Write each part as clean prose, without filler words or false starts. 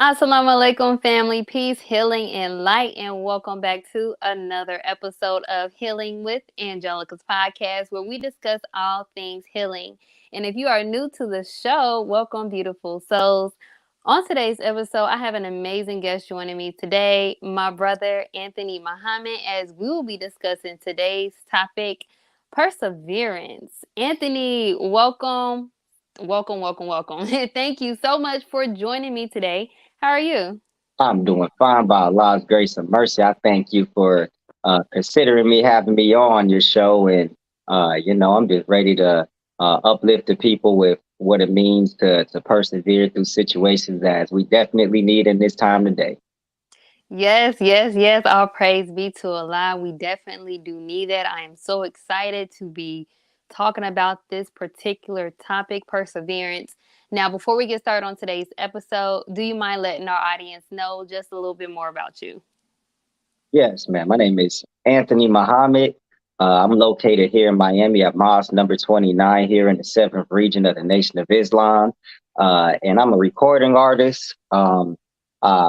Assalamu alaikum, family. Peace, healing, and light. And welcome back to another episode of Healing with Angelica's podcast, where we discuss all things healing. And if you are new to the show, welcome, beautiful souls. On today's episode, I have an amazing guest joining me today, my brother, Anthony Muhammad, as we will be discussing today's topic, perseverance. Anthony, welcome. Welcome, welcome, welcome. Thank you so much for joining me today. How are you? I'm doing fine by Allah's grace and mercy. I thank you for considering me, having me on your show. And, I'm just ready to uplift the people with what it means to persevere through situations as we definitely need in this time today. Yes, yes, yes. All praise be to Allah. We definitely do need that. I am so excited to be talking about this particular topic, perseverance. Now, before we get started on today's episode, do you mind letting our audience know just a little bit more about you? Yes, ma'am. My name is Anthony Muhammad. I'm located here in Miami at Mosque number 29 here in the seventh region of the Nation of Islam. And I'm a recording artist. I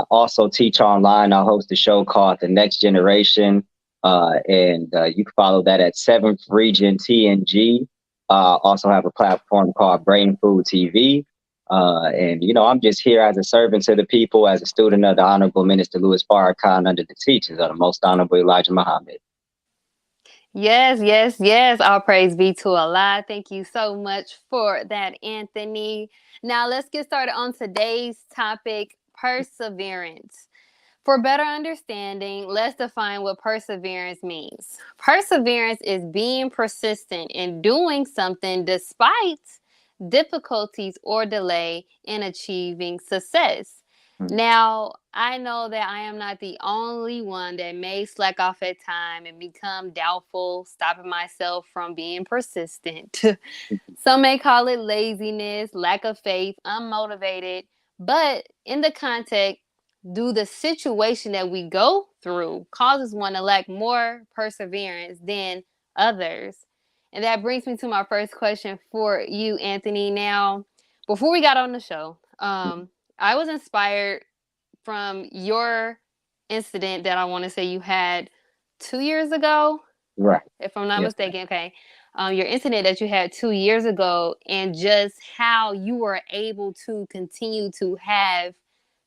also teach online. I host a show called The Next Generation. And you can follow that at 7th Region TNG. Also have a platform called Brain Food TV. I'm just here as a servant to the people, as a student of the Honorable Minister Louis Farrakhan under the teachings of the Most Honorable Elijah Muhammad. Yes, yes, yes. All praise be to Allah. Thank you so much for that, Anthony. Now, let's get started on today's topic, perseverance. For better understanding, let's define what perseverance means. Perseverance is being persistent in doing something despite difficulties or delay in achieving success. Mm. Now, I know that I am not the only one that may slack off at time and become doubtful, stopping myself from being persistent. Some may call it laziness, lack of faith, unmotivated, but in the context, do the situation that we go through causes one to lack more perseverance than others? And that brings me to my first question for you, Anthony. Now, before we got on the show, I was inspired from your incident that I want to say you had 2 years ago, Right. if I'm not Yes. mistaken. Okay. Your incident that you had 2 years ago, and just how you were able to continue to have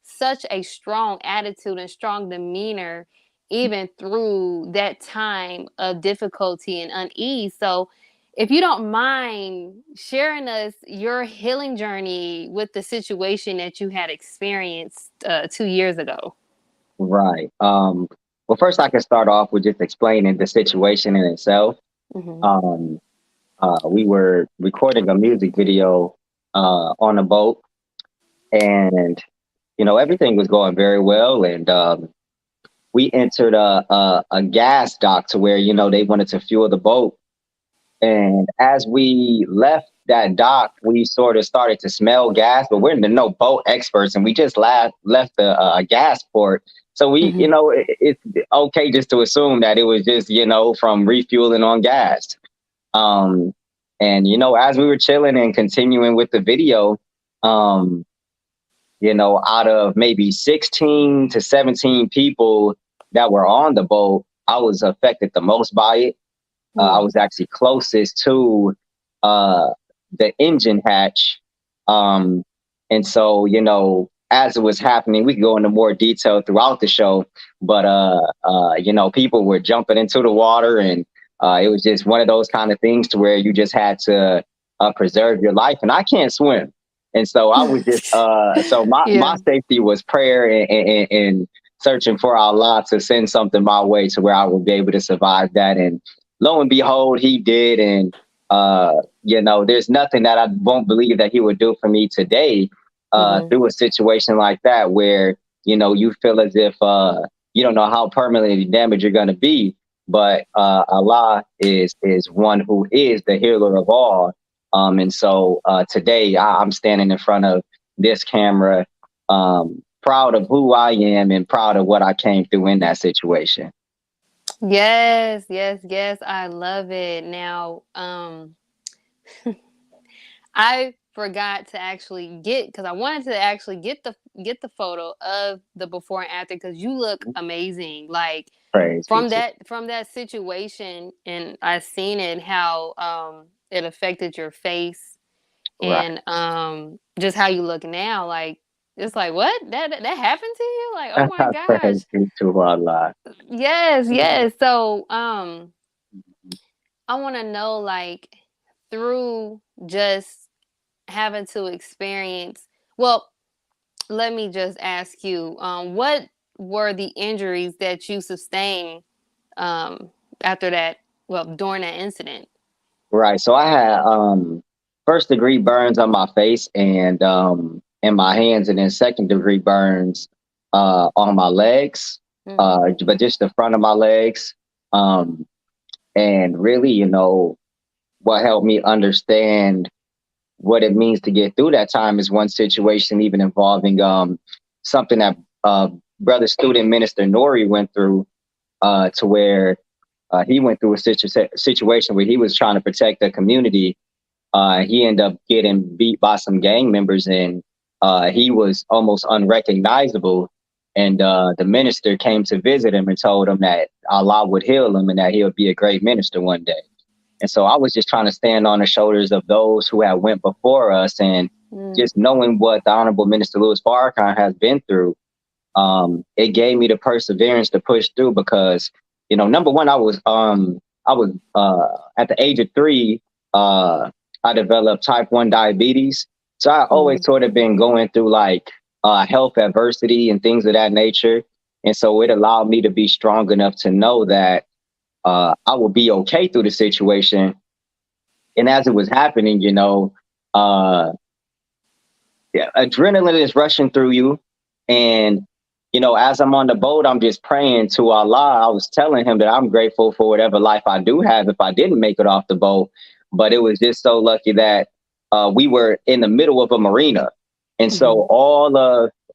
such a strong attitude and strong demeanor even through that time of difficulty and unease. So, if you don't mind sharing us your healing journey with the situation that you had experienced 2 years ago. Right. Well, first I can start off with just explaining the situation in itself. Hmm. Um, we were recording a music video on a boat, and everything was going very well, and we entered a gas dock to where they wanted to fuel the boat. And as we left that dock, we sort of started to smell gas, but we're no boat experts, and we just left the gas port. So Hmm. it's okay just to assume that it was just from refueling on gas. Um, and as we were chilling and continuing with the video, um, out of maybe 16 to 17 people that were on the boat, I was affected the most by it. I was actually closest to uh, the engine hatch. Um, and so, as it was happening, we could go into more detail throughout the show, but, people were jumping into the water, and it was just one of those kind of things to where you just had to preserve your life. And I can't swim. And so I was just, so my Yeah. safety was prayer and searching for Allah to send something my way to where I would be able to survive that. And lo and behold, he did. And, there's nothing that I won't believe that he would do for me today Hmm. through a situation like that where, you feel as if you don't know how permanently damaged you're going to be. But Allah is one who is the healer of all. And so today I'm standing in front of this camera, proud of who I am and proud of what I came through in that situation. Yes, yes, yes. I love it. Now, I forgot to actually get, because I wanted to actually get the photo of the before and after, because you look amazing. Like Praise be to from that situation, and I seen it, how it affected your face, right. and just how you look now. Like it's like, what, that happened to you? Like, oh my gosh. Praise be to Allah. Yes, yes. So I want to know, like, through just having to experience, well, let me just ask you, what were the injuries that you sustained after that, well, during that incident? Right. So I had first degree burns on my face and my hands, and then second degree burns on my legs, Mm. but just the front of my legs. Um, and really, what helped me understand what it means to get through that time is one situation even involving something that brother student minister Nori went through, to where he went through a situation where he was trying to protect the community. He ended up getting beat by some gang members, and he was almost unrecognizable. And the minister came to visit him and told him that Allah would heal him and that he would be a great minister one day. And so I was just trying to stand on the shoulders of those who had went before us, and just knowing what the Honorable Minister Louis Farrakhan has been through, it gave me the perseverance to push through, because, number one, I was at the age of 3, I developed type 1 diabetes. So I always sort of been going through like health adversity and things of that nature. And so it allowed me to be strong enough to know that I would be okay through the situation. And as it was happening, yeah, adrenaline is rushing through you. And, as I'm on the boat, I'm just praying to Allah. I was telling him that I'm grateful for whatever life I do have if I didn't make it off the boat. But it was just so lucky that we were in the middle of a marina. And so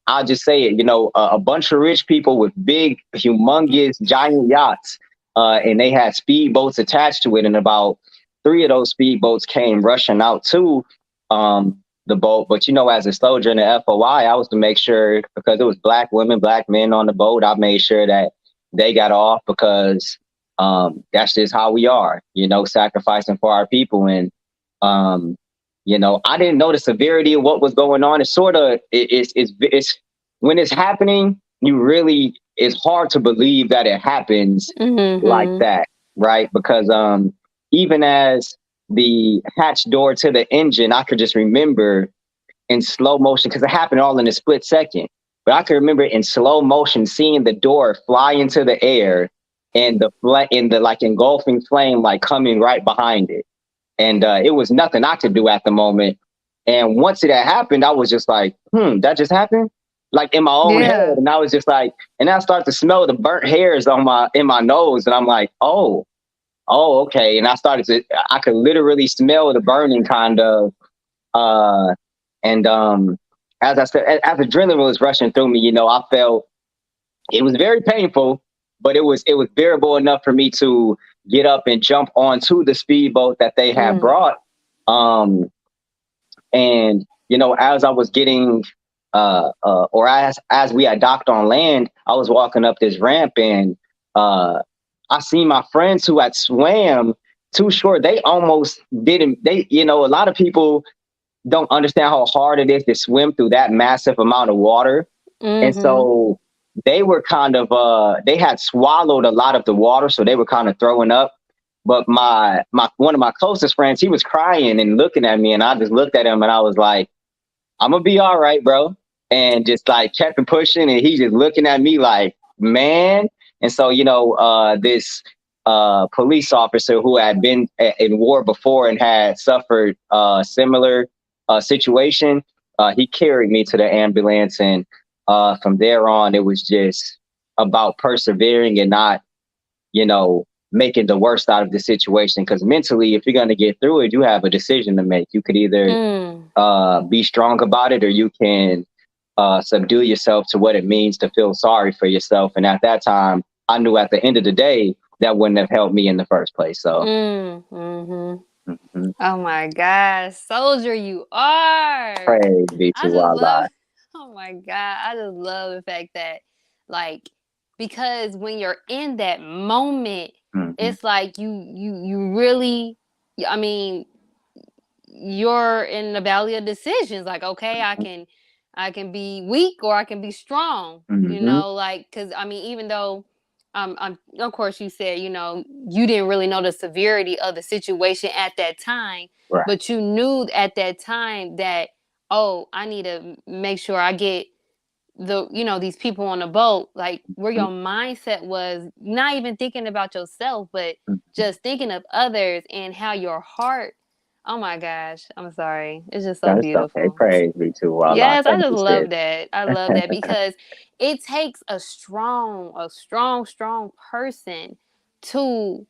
I'll just say it, a bunch of rich people with big, humongous, giant yachts, and they had speedboats attached to it. And about 3 of those speedboats came rushing out to the boat. But, as a soldier in the FOI, I was to make sure, because it was black women, black men on the boat, I made sure that they got off, because that's just how we are, sacrificing for our people. And, I didn't know the severity of what was going on. It's sort of, it's when it's happening, it's hard to believe that it happens like that, right? Because even as the hatch door to the engine, I could just remember in slow motion, because it happened all in a split second. But I could remember in slow motion seeing the door fly into the air, and the like engulfing flame like coming right behind it. And it was nothing I could do at the moment. And once it had happened, I was just like, that just happened? Like in my own head. And I was just like, and I start to smell the burnt hairs in my nose. And I'm like, oh, okay. And I could literally smell the burning kind of, and as I said, as adrenaline was rushing through me, I felt it was very painful, but it was bearable enough for me to get up and jump onto the speedboat that they had brought. And, as I was getting, or as we had docked on land, I was walking up this ramp, and I seen my friends who had swam too short. They almost didn't, a lot of people don't understand how hard it is to swim through that massive amount of water. And so they were kind of, they had swallowed a lot of the water, so they were kind of throwing up. But one of my closest friends, he was crying and looking at me, and I just looked at him and I was like, I'm gonna be all right, bro. And just like kept pushing, and he just looking at me like, man. And so, this police officer who had been in war before and had suffered a similar situation, he carried me to the ambulance. And from there on, it was just about persevering and not, making the worst out of the situation. Because mentally, if you're going to get through it, you have a decision to make. You could either be strong about it, or you can subdue yourself to what it means to feel sorry for yourself. And at that time, I knew at the end of the day, that wouldn't have helped me in the first place. So, Mhm. Oh my gosh, soldier, you are. Praise be I to just Allah. love. Oh my god, I just love the fact that, like, because when you're in that moment, Mhm. it's like you really. I mean, you're in the valley of decisions. Like, okay, I can be weak or I can be strong. Mhm. Like, because I mean, even though, of course, you said, you didn't really know the severity of the situation at that time, Right. but you knew at that time that, oh, I need to make sure I get these people on the boat, like where your Mhm. mindset was not even thinking about yourself, but Mhm. just thinking of others and how your heart. Oh my gosh, I'm sorry, it's just so That's okay. beautiful. Praise be to Allah. Yes, I Thank just you, sis. love that. I love that because it takes a strong person to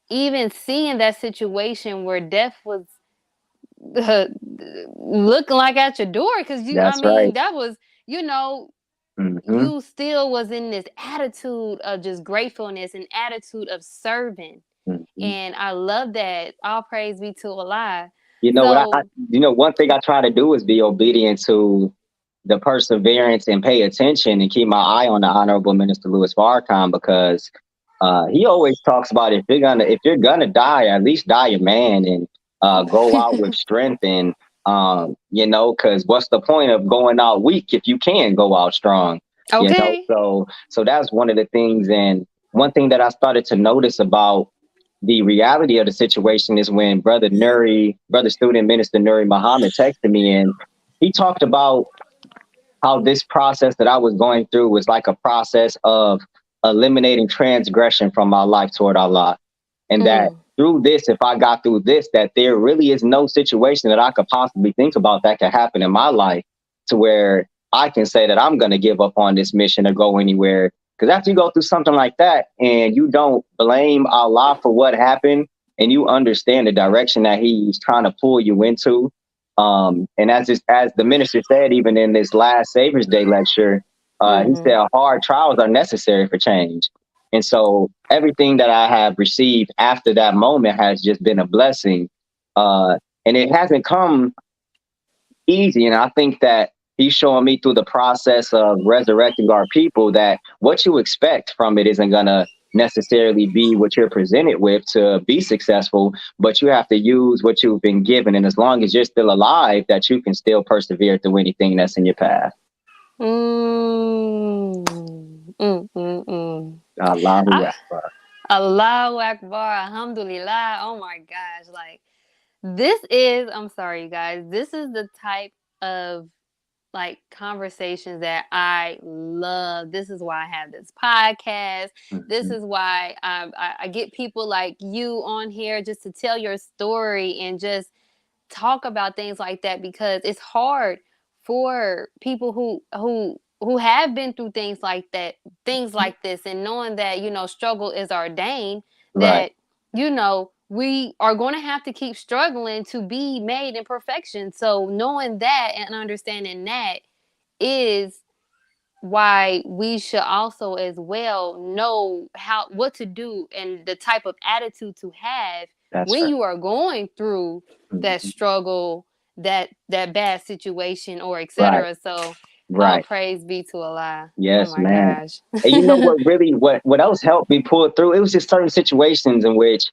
even see in that situation where death was uh, looking like at your door, because I That's mean, right. that was, you know Mhm. you still was in this attitude of just gratefulness and attitude of serving. Mhm. And I love that. All praise be to Allah. You know what So, one thing I try to do is be obedient to the perseverance and pay attention and keep my eye on the Honorable Minister Louis Farrakhan, because he always talks about if you're gonna die, at least die a man, and go out with strength, and because what's the point of going out weak if you can go out strong? okay. So that's one of the things. And one thing that I started to notice about the reality of the situation is when brother student minister Nuri Muhammad texted me, and he talked about how this process that I was going through was like a process of eliminating transgression from my life toward Allah. And that Mm. through this, if I got through this, that there really is no situation that I could possibly think about that could happen in my life to where I can say that I'm going to give up on this mission or go anywhere. Because after you go through something like that and you don't blame Allah for what happened, and you understand the direction that He's trying to pull you into, and as the minister said, even in this last Savior's Day lecture, he Mhm. said hard trials are necessary for change. And so everything that I have received after that moment has just been a blessing. And it hasn't come easy. And I think that he's showing me through the process of resurrecting our people that what you expect from it isn't going to necessarily be what you're presented with to be successful, but you have to use what you've been given. And as long as you're still alive, that you can still persevere through anything that's in your path. Mm. Mm, mm, mm. Allahu Ah, Akbar. Allahu Akbar. Alhamdulillah. Oh my gosh. Like, I'm sorry, you guys. This is the type of, like, conversations that I love. This is why I have this podcast. This Mhm. is why I get people like you on here just to tell your story and just talk about things like that, because it's hard for people who have been through things like this, and knowing that struggle is ordained, Right. that we are going to have to keep struggling to be made in perfection. So knowing that and understanding that is why we should also as well know what to do and the type of attitude to have That's when right. you are going through that Mhm. struggle, that bad situation, or Right. etc. So all Right. praise be to Allah. Oh Yes, my man. gosh. And you know what really what else helped me pull through? It was just certain situations in which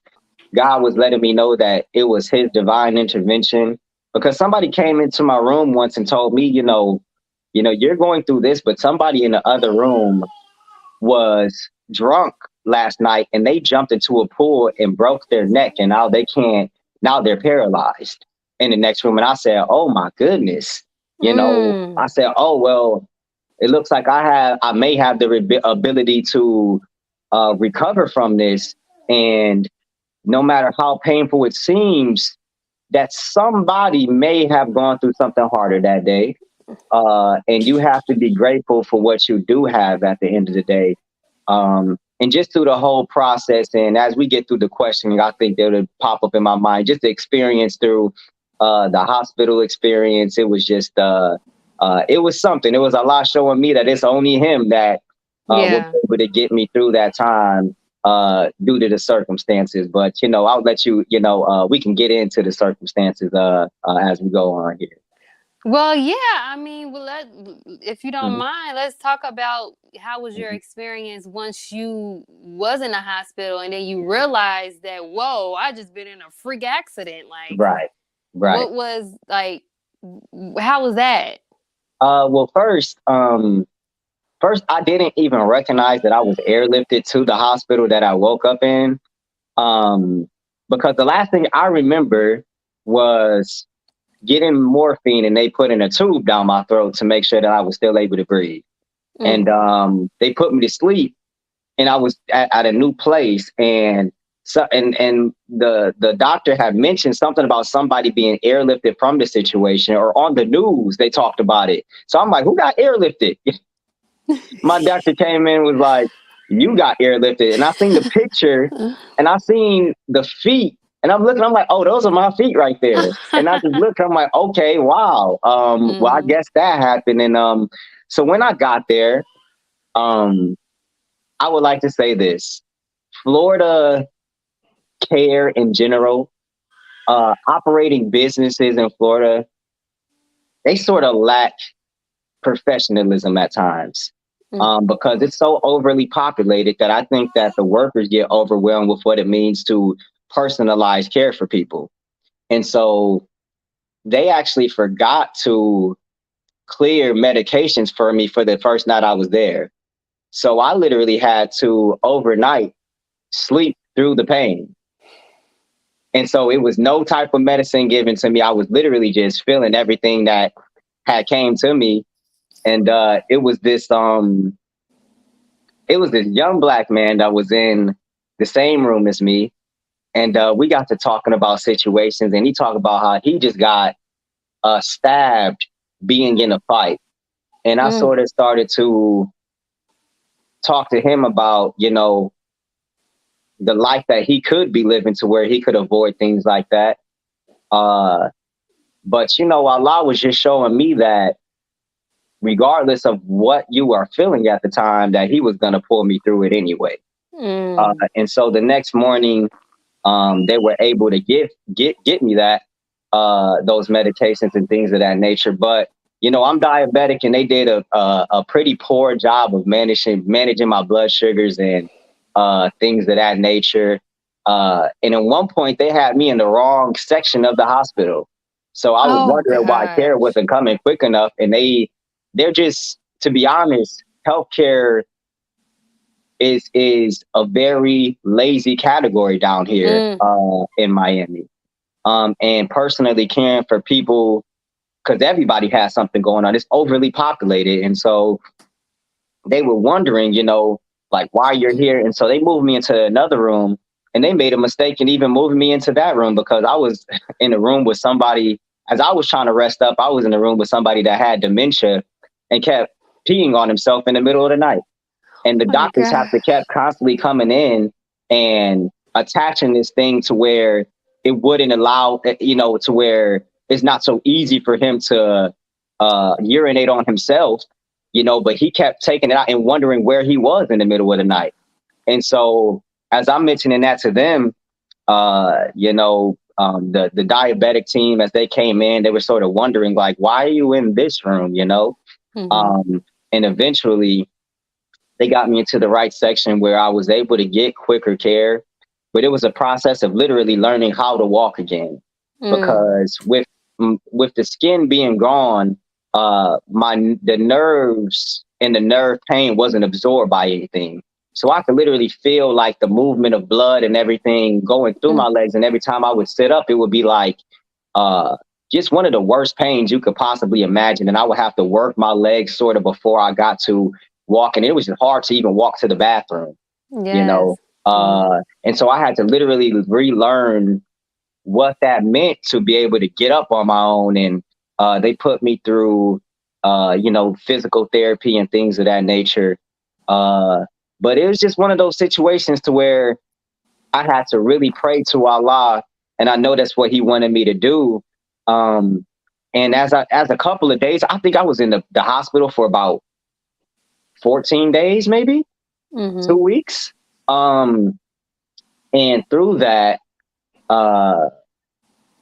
God was letting me know that it was his divine intervention. Because somebody came into my room once and told me, you're going through this, but somebody in the other room was drunk last night and they jumped into a pool and broke their neck, and now they're paralyzed in the next room. And I said, oh my goodness. Mm. I said, oh well, it looks like I may have the ability to recover from this. And no matter how painful it seems, that somebody may have gone through something harder that day. And you have to be grateful for what you do have at the end of the day. And just through the whole process, and as we get through the questioning, I think that would pop up in my mind, just the experience through the hospital experience. It was just, it was something. It was a lot showing me that it's only him that was Yeah. able to get me through that time. due to the circumstances. But, I'll let you, we can get into the circumstances as we go on here. Well, yeah, I mean, if you don't Mhm. mind, let's talk about how was your Mhm. experience once you was in a hospital and then you realized that, whoa, I just been in a freak accident. Like, Right, right. what was like, how was that? Well, first, I didn't even recognize that I was airlifted to the hospital that I woke up in. Um, because the last thing I remember was getting morphine and they put in a tube down my throat to make sure that I was still able to breathe. And Mm. they put me to sleep, and I was at a new place, and the doctor had mentioned something about somebody being airlifted from the situation, or on the news they talked about it. So I'm like, who got airlifted? My doctor came in and was like, you got airlifted. And I seen the picture and I seen the feet. And I'm looking, I'm like, oh, those are my feet right there. And I just looked, I'm like, okay, wow. Well, I Mm. guess that happened. And so when I got there, um, I would like to say this. Florida care in general, operating businesses in Florida, they sort of lack professionalism at times, Mm. because it's so overly populated that I think that the workers get overwhelmed with what it means to personalize care for people. And so they actually forgot to clear medications for me for the first night I was there. So I literally had to overnight sleep through the pain. And so it was no type of medicine given to me. I was literally just feeling everything that had came to me. And it was this young black man that was in the same room as me. And we got to talking about situations, and he talked about how he just got stabbed being in a fight. And I Mm. sort of started to talk to him about, the life that he could be living to where he could avoid things like that. But, Allah was just showing me that regardless of what you are feeling at the time, that he was going to pull me through it anyway. Mm. And so the next morning, they were able to get me that those medications and things of that nature. But I'm diabetic, and they did a pretty poor job of managing my blood sugars and things of that nature. And at one point, they had me in the wrong section of the hospital, so I was Oh wondering why care gosh. wasn't coming quick enough. And they're just, to be honest, healthcare is a very lazy category down here Mm. in Miami. And personally caring for people, because everybody has something going on. It's overly populated. And so they were wondering, like, why you're here. And so they moved me into another room, and they made a mistake in even moving me into that room, because I was in a room with somebody, as I was trying to rest up, I was in a room with somebody that had dementia and kept peeing on himself in the middle of the night. And the Oh my doctors have god. to kept constantly coming in and attaching this thing to where it wouldn't allow, to where it's not so easy for him to urinate on himself, but he kept taking it out and wondering where he was in the middle of the night. And so as I'm mentioning that to them, the diabetic team, as they came in, they were sort of wondering, like, why are you in this room, Mm-hmm. um, and eventually they got me into the right section where I was able to get quicker care. But it was a process of literally learning how to walk again, Mm. because with the skin being gone, the nerves and the nerve pain wasn't absorbed by anything. So I could literally feel like the movement of blood and everything going through Mm. my legs. And every time I would sit up, it would be like uh, just one of the worst pains you could possibly imagine. And I would have to work my legs sort of before I got to walking. It was just hard to even walk to the bathroom, you know. Yes. Mm. And so I had to literally relearn what that meant to be able to get up on my own. And they put me through, physical therapy and things of that nature. But it was just one of those situations to where I had to really pray to Allah, and I know that's what He wanted me to do. Um, and as a couple of days, I think I was in the hospital for about 14 days, maybe Mm-hmm. 2 weeks. And through that, uh,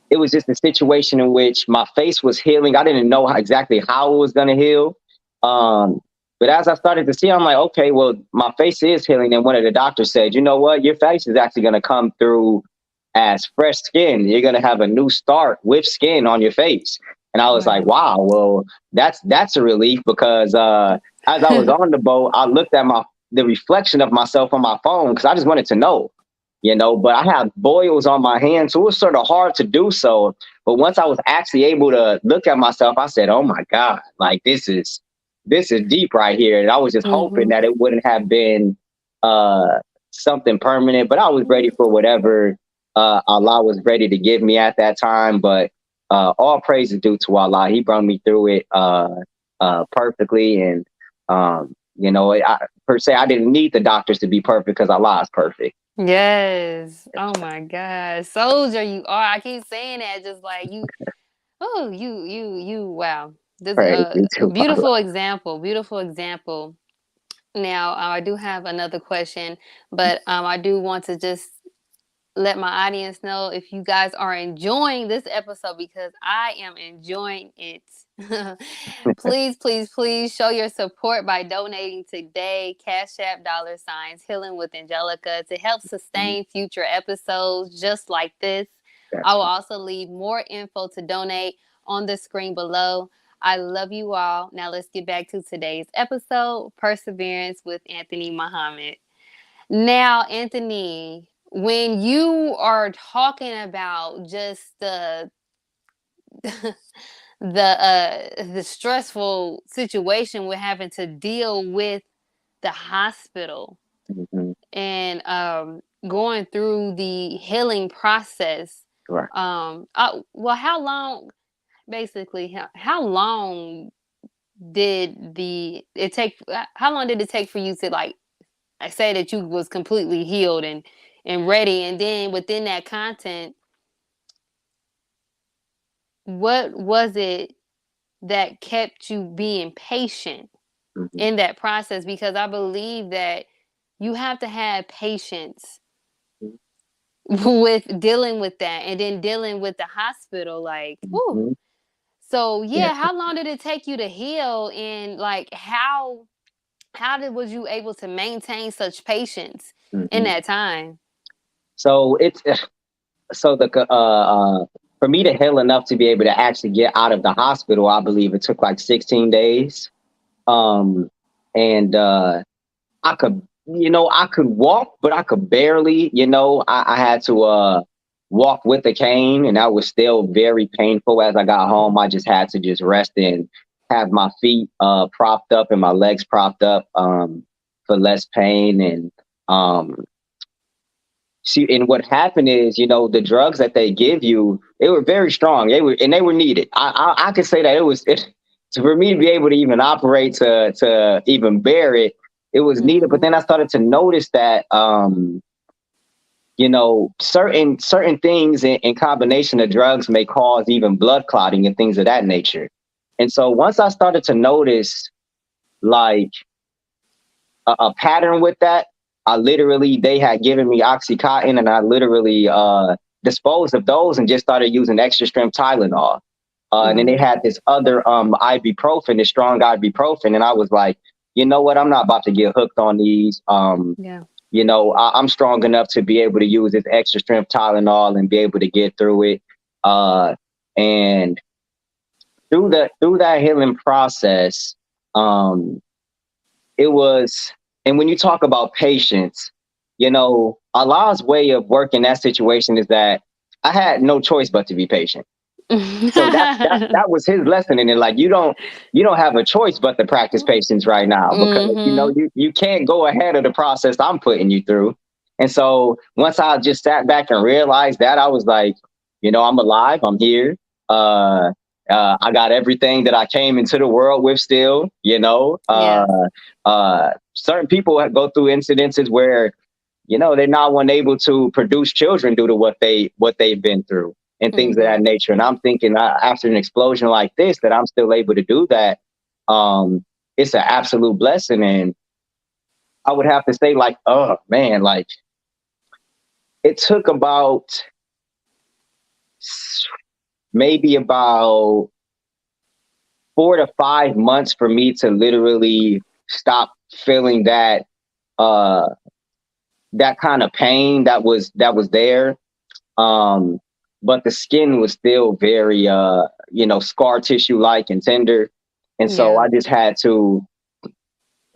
it was just a situation in which my face was healing. I didn't know exactly how it was going to heal. Um, but as I started to see, I'm like, okay, well, my face is healing. And one of the doctors said, you know what? Your face is actually going to come through as fresh skin. You're going to have a new start with skin on your face. And I was like, Right. wow, well, that's a relief because as I was on the boat, I looked at the reflection of myself on my phone because I just wanted to know, but I had boils on my hands, so it was sort of hard to do so. But once I was actually able to look at myself, I said, oh my God, like this is deep right here. And I was just hoping Mm-hmm. that it wouldn't have been uh something permanent, but I was ready for whatever Allah was ready to give me at that time. But all praise is due to Allah. He brought me through it perfectly. And per se, I didn't need the doctors to be perfect because Allah is perfect. Yes. Oh my God. Soldier, you are. I keep saying that just like you. Oh, you. Wow. This Praise be to Allah. beautiful example. Beautiful example. Now, I do have another question, but I do want to just let my audience know if you guys are enjoying this episode because I am enjoying it. Please, please, please show your support by donating today. Cash App $ Healing with Angelica to help sustain future episodes just like this. I That's will right. also leave more info to donate on the screen below. I love you all. Now let's get back to today's episode, Perseverance with Anthony Muhammad. Now, Anthony, when you are talking about just the stressful situation with having to deal with the hospital Mhm. and going through the healing process, Right. well, how long, basically, how long did it take? How long did it take for you to like I say that you was completely healed and ready, and then within that content, what was it that kept you being patient Mhm. in that process? Because I believe that you have to have patience with dealing with that and then dealing with the hospital, like, whew. Mhm. So Yeah. yeah, how long did it take you to heal, and like how did was you able to maintain such patience in Mhm. that time? So it's so the for me to heal enough to be able to actually get out of the hospital, I believe it took like 16 days. Um, and I could walk, but I could barely. I had to walk with a cane, and that was still very painful. As I got home, I just had to just rest and have my feet propped up and my legs propped up for less pain. And see, and what happened is, the drugs that they give you, they were very strong. They were needed. I could say that so for me to be able to even operate to even bear it, it was needed. But Mm-hmm. then I started to notice that certain things in combination of drugs may cause even blood clotting and things of that nature. And so once I started to notice like a pattern with that, they had given me Oxycontin, and I literally disposed of those and just started using extra strength Tylenol. And then they Mm-hmm. had this other ibuprofen, this strong ibuprofen, and I was like, you know what? I'm not about to get hooked on these. Yeah. I'm strong enough to be able to use this extra strength Tylenol and be able to get through it. And through that healing process, um, it was, and when you talk about patience, Allah's way of working that situation is that I had no choice but to be patient. So that was his lesson in it. Like you don't have a choice but to practice patience right now because Mm-hmm. you can't go ahead of the process I'm putting you through. And so once I just sat back and realized that, I was like, I'm alive, I'm here. Uh, I got everything that I came into the world with still. Yes. Certain people go through incidences where they're not one able to produce children due to what they've been through and things of that Mm-hmm. nature. And I'm thinking after an explosion like this, that I'm still able to do that. It's an absolute blessing. And I would have to say, like, oh man, like it took about maybe about 4 to 5 months for me to literally stop feeling that uh that kind of pain that was there. Um, but the skin was still very scar tissue like and tender. And so Yeah. I just had to,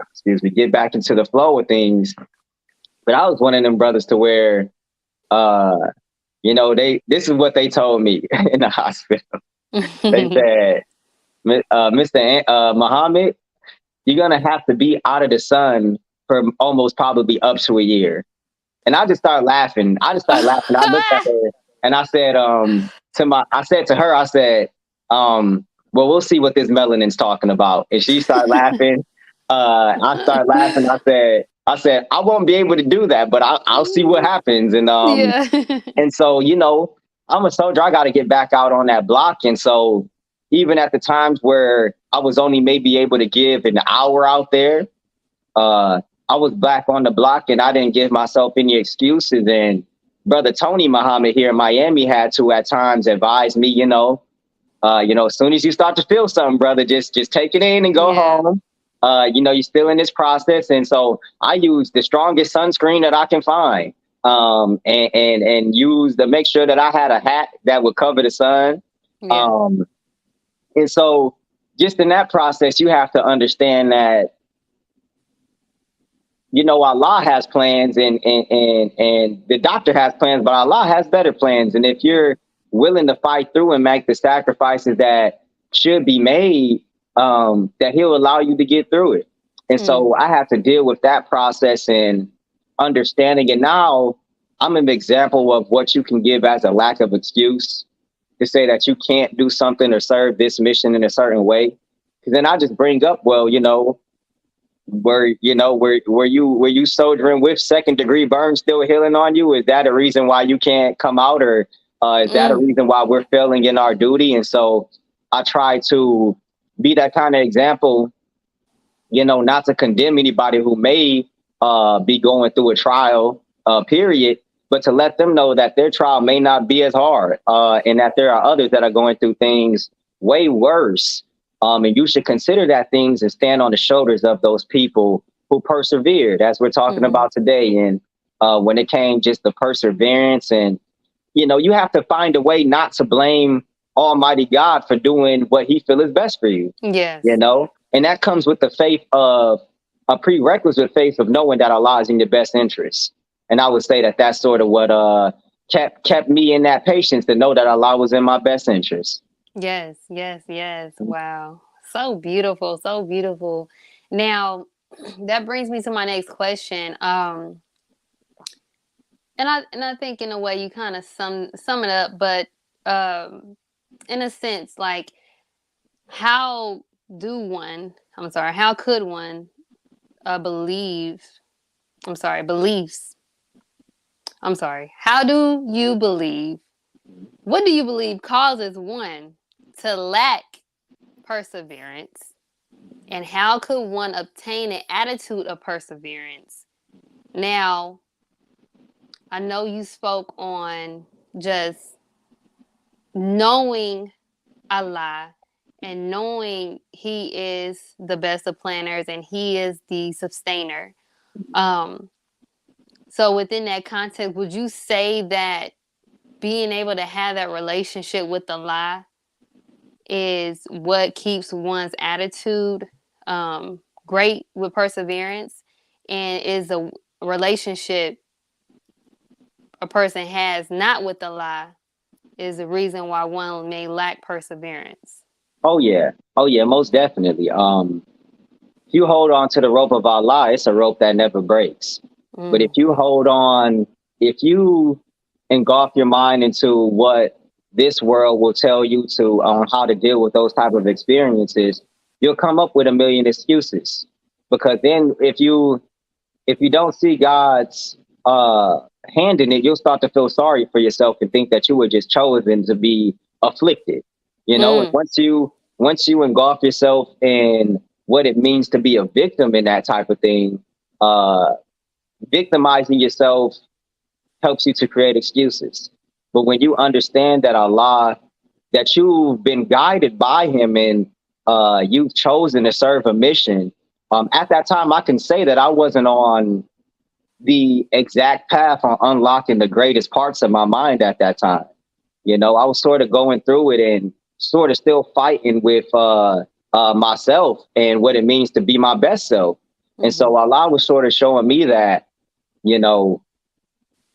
excuse me, get back into the flow of things. But I was one of them brothers to where uh this is what they told me in the hospital. They said, Mr. Muhammad, you're gonna have to be out of the sun for almost probably up to a year. And I just started laughing. I looked at her and I said to her, I said, well, we'll see what this melanin's talking about. And she started laughing. I started laughing. I said, I won't be able to do that, but I'll see what happens. Yeah. And so, I'm a soldier. I got to get back out on that block. And so even at the times where I was only maybe able to give an hour out there, I was back on the block and I didn't give myself any excuses. And brother Tony Muhammad here in Miami had to at times advise me, as soon as you start to feel something, brother, just take it in and go Yeah. home. You're still in this process. And so I use the strongest sunscreen that I can find. And use to make sure that I had a hat that would cover the sun. Yeah. Um, and so just in that process, you have to understand that Allah has plans and the doctor has plans, but Allah has better plans. And if you're willing to fight through and make the sacrifices that should be made, that He'll allow you to get through it. And Mm. so I have to deal with that process and understanding. And now I'm an example of what you can give as a lack of excuse to say that you can't do something or serve this mission in a certain way. Because then I just bring up, well, were you soldiering with second degree burns still healing on you? Is that a reason why you can't come out, or is that a Mm. reason why we're failing in our duty? And so I try to be that kind of example, not to condemn anybody who may be going through a trial period, but to let them know that their trial may not be as hard, and that there are others that are going through things way worse. And you should consider that things and stand on the shoulders of those people who persevered, as we're talking Mhm. about today. And when it came just the perseverance, and you have to find a way not to blame Almighty God for doing what He feels is best for you. Yes. And that comes with the faith of a prerequisite faith of knowing that Allah is in your best interest. And I would say that that's sort of what kept me in that patience, to know that Allah was in my best interest. Yes. Yes. Yes. Wow. So beautiful. So beautiful. Now, that brings me to my next question. And I think in a way you kind of sum it up, but in a sense, like, how how could one believe? Beliefs. How do you believe? What do you believe causes one to lack perseverance? And how could one obtain an attitude of perseverance? Now, I know you spoke on just knowing Allah and knowing He is the best of planners and He is the sustainer. Um, so within that context, would you say that being able to have that relationship with Allah is what keeps one's attitude great with perseverance, and is a relationship a person has not with Allah is the reason why one may lack perseverance? Oh yeah, most definitely. If you hold on to the rope of Allah, it's a rope that never breaks. But Mm. if you engulf your mind into what this world will tell you to how to deal with those type of experiences, you'll come up with a million excuses. Because then if you don't see God's hand in it, you'll start to feel sorry for yourself and think that you were just chosen to be afflicted. And Mm. once you engulf yourself in what it means to be a victim in that type of thing, uh, victimizing yourself helps you to create excuses. But when you understand that Allah, that you've been guided by him and you've chosen to serve a mission, at that time, I can say that I wasn't on the exact path on unlocking the greatest parts of my mind at that time. You know, I was sort of going through it and sort of still fighting with myself and what it means to be my best self. And so Allah was sort of showing me that, you know,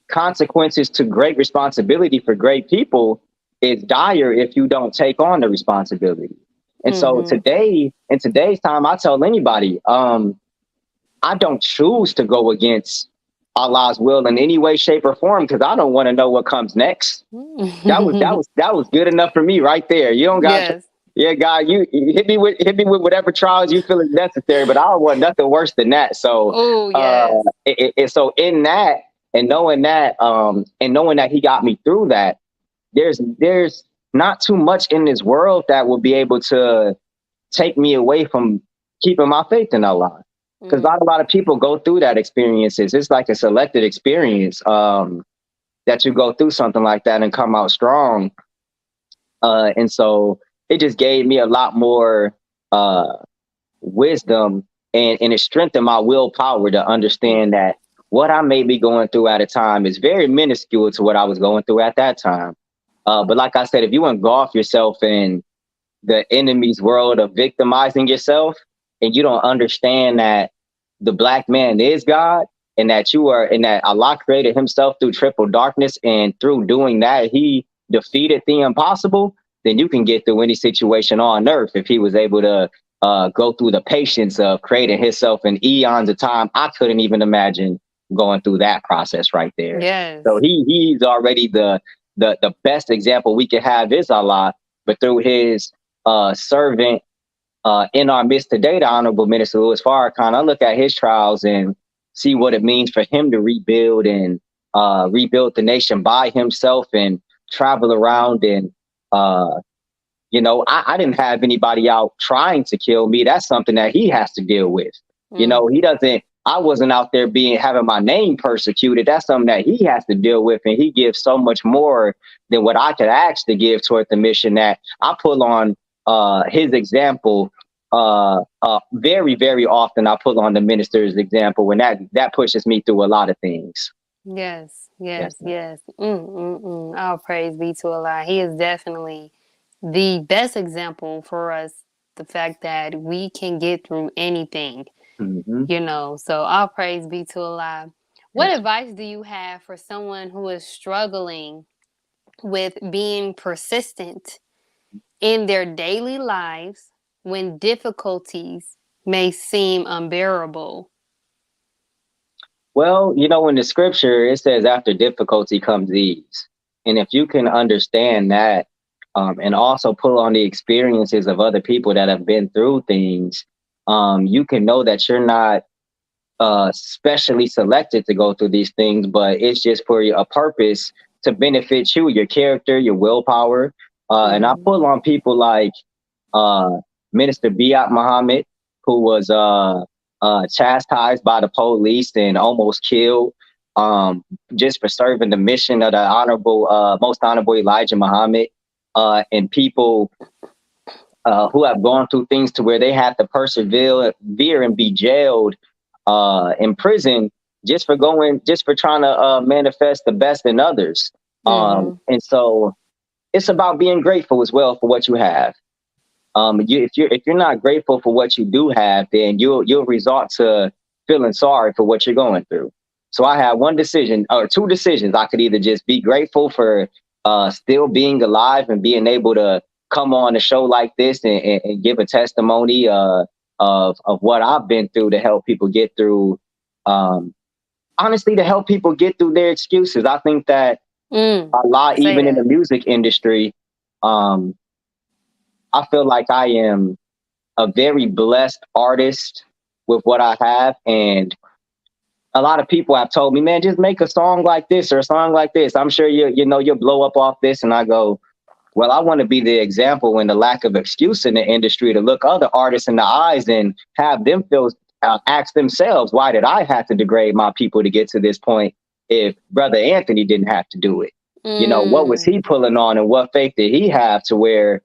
consequences to great responsibility for great people is dire if you don't take on the responsibility. And so today, in today's time, I tell anybody, I don't choose to go against Allah's will in any way, shape, or form because I don't want to know what comes next. That was good enough for me right there. You don't got yeah, God, you hit me with whatever trials you feel is necessary, but I don't want nothing worse than that. So so in that and knowing that he got me through that, there's not too much in this world that will be able to take me away from keeping my faith in Allah. Because not a lot of people go through that experiences. It's like a selected experience that you go through something like that and come out strong. And so it just gave me a lot more wisdom and it strengthened my willpower to understand that what I may be going through at a time is very minuscule to what I was going through at that time. But like I said, if you engulf yourself in the enemy's world of victimizing yourself, and you don't understand that the black man is God and that that Allah created himself through triple darkness, and through doing that, he defeated the impossible, then you can get through any situation on earth. If he was able to go through the patience of creating himself in eons of time, I couldn't even imagine going through that process right there. Yes. So he's already the best example we can have is Allah, but through his servant in our midst today, the Honorable Minister Louis Farrakhan, I look at his trials and see what it means for him to rebuild and rebuild the nation by himself and travel around. And, you know, I didn't have anybody out trying to kill me. That's something that he has to deal with. You know, I wasn't out there having my name persecuted. That's something that he has to deal with. And he gives so much more than what I could actually give toward the mission, that I pull on his example very, very often. I pull on the minister's example, and that pushes me through a lot of things. Yes. All praise be to Allah. He is definitely the best example for us. The fact that we can get through anything, you know. So all praise be to Allah. What advice do you have for someone who is struggling with being persistent in their daily lives when difficulties may seem unbearable? Well, you know, in the scripture, it says after difficulty comes ease. And if you can understand that and also pull on the experiences of other people that have been through things, you can know that you're not specially selected to go through these things, but it's just for a purpose to benefit you, your character, your willpower. And I pull on people like Minister Biat Muhammad, who was chastised by the police and almost killed just for serving the mission of the most honorable Elijah Muhammad, and people who have gone through things to where they have to persevere and be jailed in prison just for trying to manifest the best in others. And so it's about being grateful as well for what you have. If you're not grateful for what you do have, then you'll resort to feeling sorry for what you're going through. So I had one decision or two decisions. I could either just be grateful for still being alive and being able to come on a show like this and give a testimony of what I've been through to help people get through. Honestly, to help people get through their excuses. I think that a lot, even in the music industry, I feel like I am a very blessed artist with what I have. And a lot of people have told me, man, just make a song like this or a song like this. I'm sure you'll blow up off this. And I go, well, I want to be the example in the lack of excuse in the industry to look other artists in the eyes and have them ask themselves, why did I have to degrade my people to get to this point? if Brother Anthony didn't have to do it? You know, what was Mm. he pulling on, and what faith did he have to where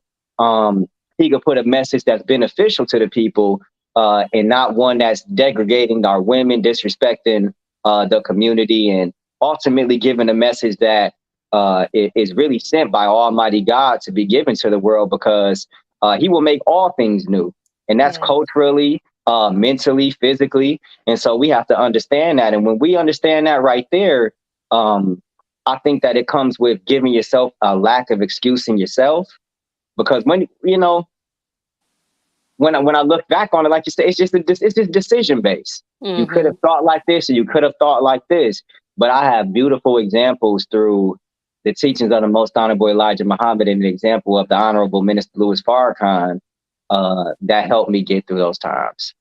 he could put a message that's beneficial to the people, and not one that's degrading our women, disrespecting the community, and ultimately giving a message that is really sent by Almighty God to be given to the world, because he will make all things new. And that's Yes. culturally, mentally, physically. And so we have to understand that. And when we understand that right there, I think that it comes with giving yourself a lack of excusing yourself. Because when, you know, when I look back on it, like you said, it's just decision based. You could have thought like this, or you could have thought like this. But I have beautiful examples through the teachings of the Most Honorable Elijah Muhammad, and an example of the Honorable Minister Louis Farrakhan, that helped me get through those times.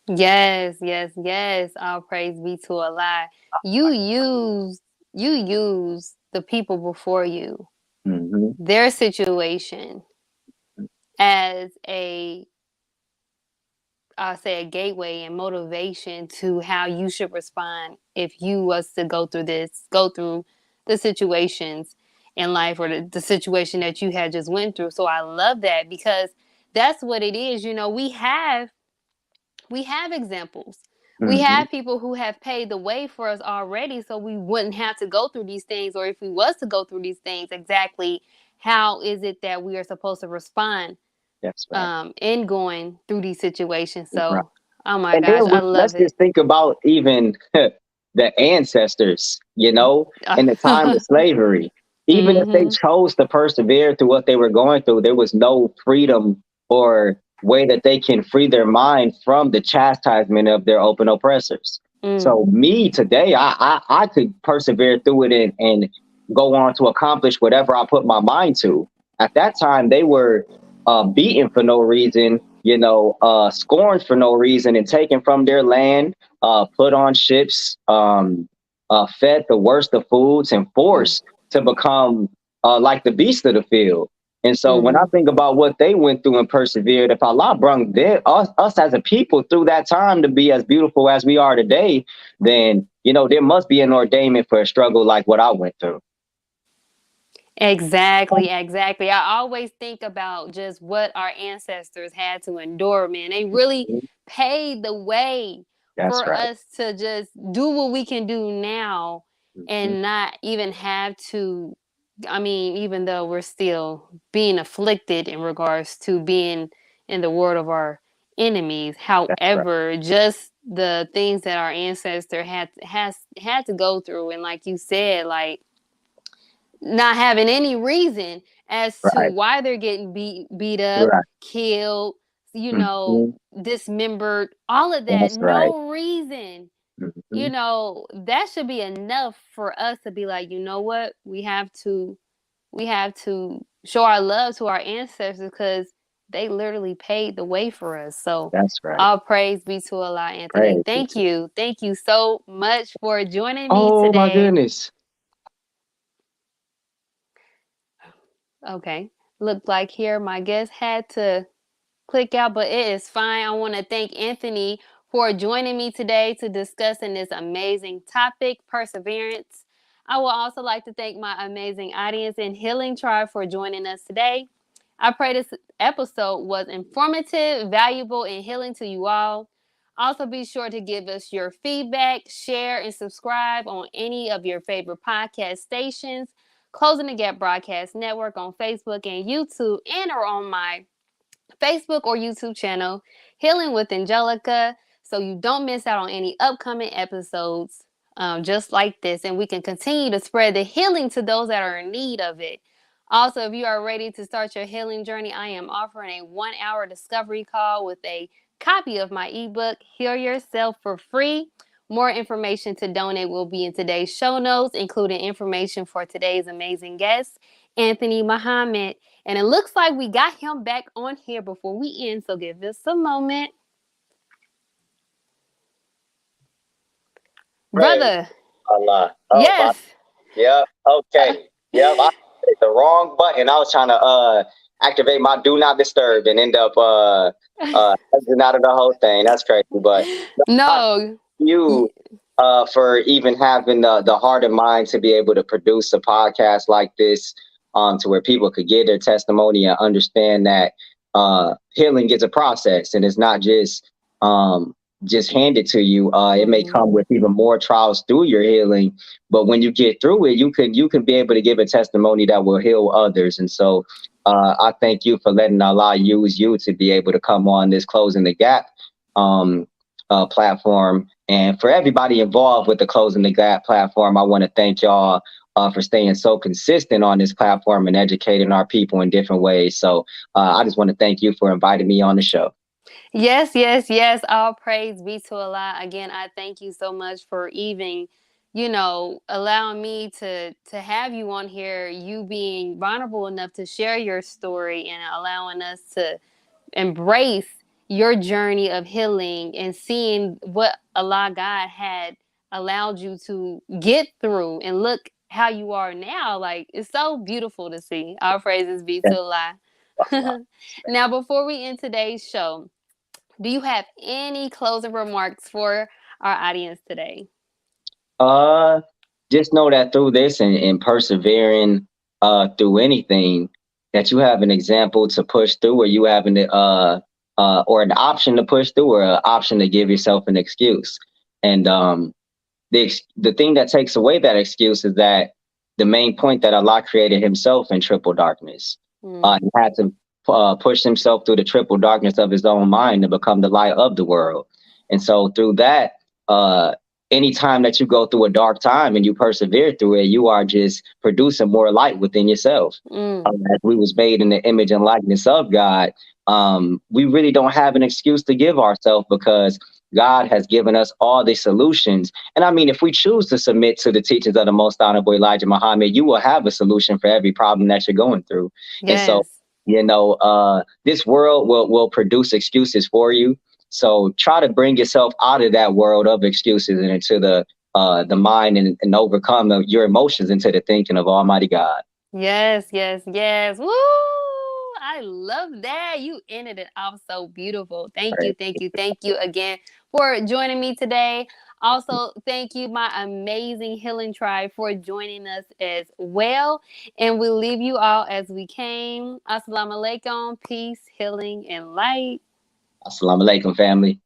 Yes, yes, yes. All praise be to Allah. You use the people before you, their situation, as I'll say a gateway and motivation to how you should respond if you was to go through the situations in life, or the situation that you had just went through. So I love that, because that's what it is. You know, we have examples. We have people who have paved the way for us already, so we wouldn't have to go through these things. Or if we was to go through these things, exactly how is it that we are supposed to respond? That's right. In going through these situations. Right. So, oh my And gosh, then I let's love it. just think about even the ancestors, you know, in the time of slavery. Even if they Mm-hmm. chose to persevere through what they were going through, there was no freedom or way that they can free their mind from the chastisement of their open oppressors. So me today, I could persevere through it, and go on to accomplish whatever I put my mind to. At that time, they were beaten for no reason, you know, scorned for no reason, and taken from their land, put on ships, fed the worst of foods, and forced to become like the beast of the field. And so when I Mm-hmm. think about what they went through and persevered, if Allah brought us as a people through that time to be as beautiful as we are today, then, you know, there must be an ordainment for a struggle like what I went through. Exactly, exactly. I always think about just what our ancestors had to endure, man. They really paved the way That's for right. us to just do what we can do now, Mhm. and not even have to. I mean, even though we're still being afflicted in regards to being in the world of our enemies, That's right. however, just the things that our ancestor had to go through, and like you said, like not having any reason as to Right. why they're getting beat up, Right. killed, you know, Mhm. dismembered, all of that, That's right. no reason. You Mhm. know, that should be enough for us to be like, you know what, we have to show our love to our ancestors, because they literally paved the way for us. So That's right. all praise be to Allah, Anthony. Praise be to. Thank you so much for joining me Oh my today. goodness. Okay. Looked like here my guest had to click out, but it is fine. I want to thank Anthony for joining me today to discuss in this amazing topic, perseverance. I would also like to thank my amazing audience and Healing Tribe for joining us today. I pray this episode was informative, valuable, and healing to you all. Also, be sure to give us your feedback, share, and subscribe on any of your favorite podcast stations. Closing the Gap Broadcast Network on Facebook and YouTube, and or on my Facebook or YouTube channel, Healing with Angelica, so you don't miss out on any upcoming episodes just like this, and we can continue to spread the healing to those that are in need of it. Also, if you are ready to start your healing journey, I am offering a 1-hour discovery call with a copy of my ebook, Heal Yourself, for free. More information to donate will be in today's show notes, including information for today's amazing guest, Anthony Muhammad. And it looks like we got him back on here before we end, so give us a moment. Praise Brother, Allah. Oh my. yes. Yep. Uh, Okay. Yep. I hit the wrong button. I was trying to activate my do not disturb and end up exiting out of the whole thing. That's crazy. But I, no. you. for even having the heart and mind to be able to produce a podcast like this, to where people could get their testimony and understand that healing is a process and it's not just handed to you. It may come with even more trials through your healing, but when you get through it, you can be able to give a testimony that will heal others. And so I thank you for letting Allah use you to be able to come on this Closing the Gap platform. And for everybody involved with the Closing the Gap platform, I want to thank y'all for staying so consistent on this platform and educating our people in different ways. So I just want to thank you for inviting me on the show. Yes, yes, yes. All praise be to Allah. Again, I thank you so much for even, allowing me to have you on here, you being vulnerable enough to share your story and allowing us to embrace your journey of healing and seeing what Allah God had allowed you to get through and look how you are now. Like, it's so beautiful to see. All praises be to Allah. Now, before we end today's show, do you have any closing remarks for our audience today? Uh, just know that through this and persevering through anything, that you have an example to push through, or you have or an option to push through, or an option to give yourself an excuse. And the thing that takes away that excuse is that the main point that Allah created Himself in triple darkness. He had to push Himself through the triple darkness of His own mind to become the light of the world. And so through that, anytime that you go through a dark time and you persevere through it, you are just producing more light within yourself. As we was made in the image and likeness of God, we really don't have an excuse to give ourselves, because God has given us all the solutions. And I mean, if we choose to submit to the teachings of the Most Honorable Elijah Muhammad, you will have a solution for every problem that you're going through. Yes. And so, this world will produce excuses for you. So try to bring yourself out of that world of excuses and into the mind, and overcome your emotions into the thinking of Almighty God. Yes, yes, yes. Woo! I love that. You ended it off so beautiful. Thank you, thank you, thank you again for joining me today. Also, thank you, my amazing healing tribe, for joining us as well. And we'll leave you all as we came. Assalamu alaikum, peace, healing, and light. Assalamu alaikum, family.